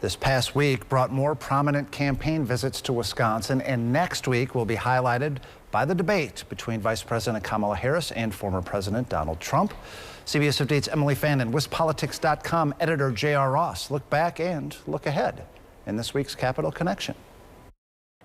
This past week brought more prominent campaign visits to Wisconsin, and next week will be highlighted by the debate between Vice President Kamala Harris and former President Donald Trump. CBS 58's Emilee Fannon, WisPolitics.com editor J.R. Ross look back and look ahead in this week's Capital Connection.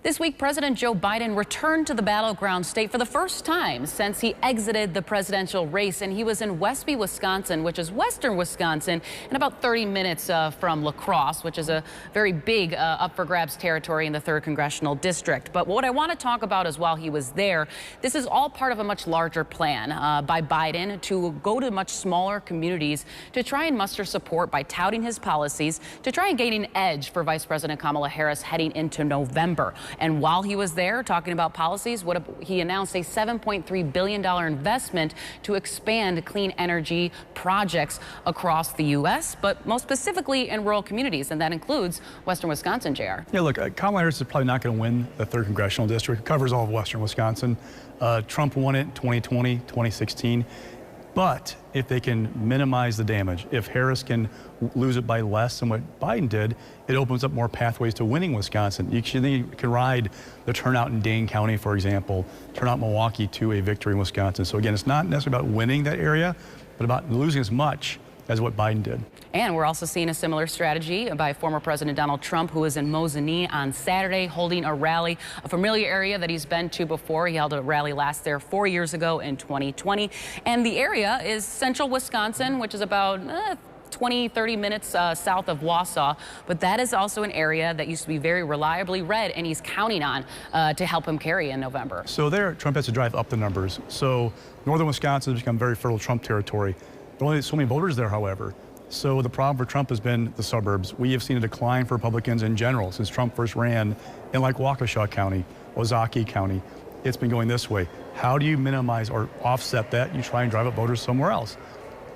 This week, President Joe Biden returned to the battleground state for the first time since he exited the presidential race, and he was in Westby, Wisconsin, which is western Wisconsin, and about 30 minutes from La Crosse, which is a very big up-for-grabs territory in the 3rd Congressional District. But what I want to talk about is while he was there, this is all part of a much larger plan by Biden to go to much smaller communities to try and muster support by touting his policies, to try and gain an edge for Vice President Kamala Harris heading into November. And while he was there talking about policies, he announced a $7.3 billion investment to expand clean energy projects across the U.S., but most specifically in rural communities, and that includes western Wisconsin, JR. Yeah, look, Kamala Harris is probably not going to win the 3rd Congressional District. It covers all of western Wisconsin. Trump won it in 2020, 2016. But if they can minimize the damage, if Harris can lose it by less than what Biden did, it opens up more pathways to winning Wisconsin. You can ride the turnout in Dane County, for example, turn out Milwaukee to a victory in Wisconsin. So again, it's not necessarily about winning that area, but about losing as much as what Biden did. And we're also seeing a similar strategy by former President Donald Trump, who was in Mosinee on Saturday holding a rally, a familiar area that he's been to before. He held a rally last there 4 years ago in 2020. And the area is central Wisconsin, which is about 20-30 minutes south of Wausau, but that is also an area that used to be very reliably red, and he's counting on to help him carry in November. So there, Trump has to drive up the numbers. So northern Wisconsin has become very fertile Trump territory. There are only so many voters there, however. So the problem for Trump has been the suburbs. We have seen a decline for Republicans in general since Trump first ran in like Waukesha County, Ozaukee County. It's been going this way. How do you minimize or offset that? You try and drive up voters somewhere else.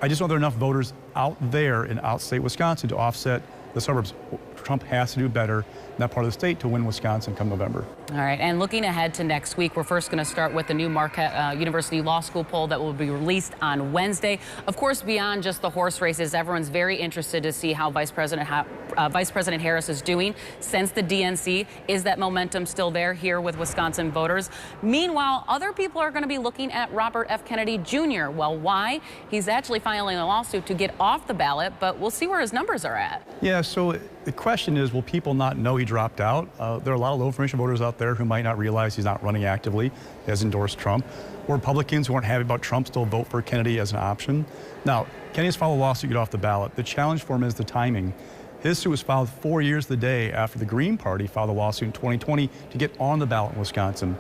I just know there are enough voters out there in outstate Wisconsin to offset the suburbs. Trump has to do better in that part of the state to win Wisconsin come November. All right, and looking ahead to next week, we're first going to start with the new Marquette University Law School poll that will be released on Wednesday. Of course, beyond just the horse races, everyone's very interested to see how Vice President Harris is doing since the DNC. Is that momentum still there here with Wisconsin voters? Meanwhile, other people are going to be looking at Robert F. Kennedy Jr. Well, why? He's actually filing a lawsuit to get off the ballot, but we'll see where his numbers are at. Yeah, so the question is, will people not know he dropped out? There are a lot of low-information voters out there who might not realize he's not running actively, he has endorsed Trump. Or Republicans who aren't happy about Trump still vote for Kennedy as an option. Now, Kennedy's filed a lawsuit to get off the ballot. The challenge for him is the timing. His suit was filed 4 years the day after the Green Party filed a lawsuit in 2020 to get on the ballot in Wisconsin.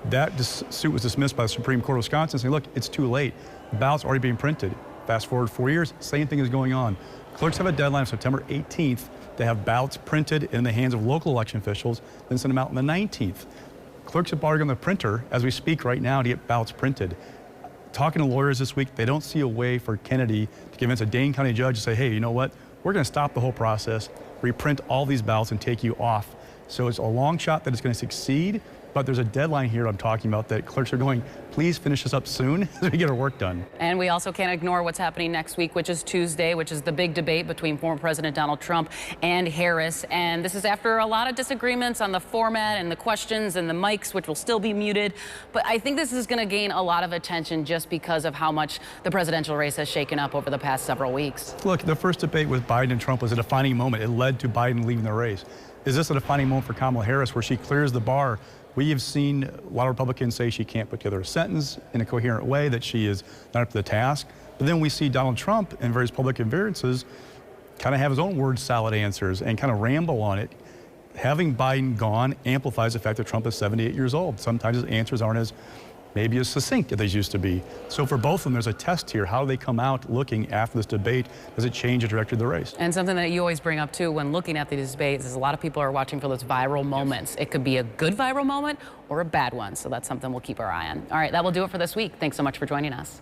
That suit was dismissed by the Supreme Court of Wisconsin, saying, look, it's too late. The ballot's already being printed. Fast forward 4 years, same thing is going on. Clerks have a deadline of September 18th to have ballots printed in the hands of local election officials, then send them out on the 19th. Clerks are bargaining on the printer as we speak right now to get ballots printed. Talking to lawyers this week, they don't see a way for Kennedy to convince a Dane County judge to say, hey, you know what? We're going to stop the whole process, reprint all these ballots, and take you off. So it's a long shot that it's going to succeed, but there's a deadline here I'm talking about that clerks are going, please finish this up soon as we get our work done. And we also can't ignore what's happening next week, which is Tuesday, which is the big debate between former President Donald Trump and Harris. And this is after a lot of disagreements on the format and the questions and the mics, which will still be muted. But I think this is going to gain a lot of attention just because of how much the presidential race has shaken up over the past several weeks. Look, the first debate with Biden and Trump was a defining moment. It led to Biden leaving the race. Is this a defining moment for Kamala Harris where she clears the bar? We have seen a lot of Republicans say she can't put together a sentence in a coherent way, that she is not up to the task. But then we see Donald Trump in various public appearances kind of have his own word salad answers and kind of ramble on it. Having Biden gone amplifies the fact that Trump is 78 years old. Sometimes his answers aren't as maybe as succinct as they used to be. So for both of them, there's a test here. How do they come out looking after this debate? Does it change the trajectory of the race? And something that you always bring up, too, when looking at these debates is a lot of people are watching for those viral moments. Yes. It could be a good viral moment or a bad one. So that's something we'll keep our eye on. All right, that will do it for this week. Thanks so much for joining us.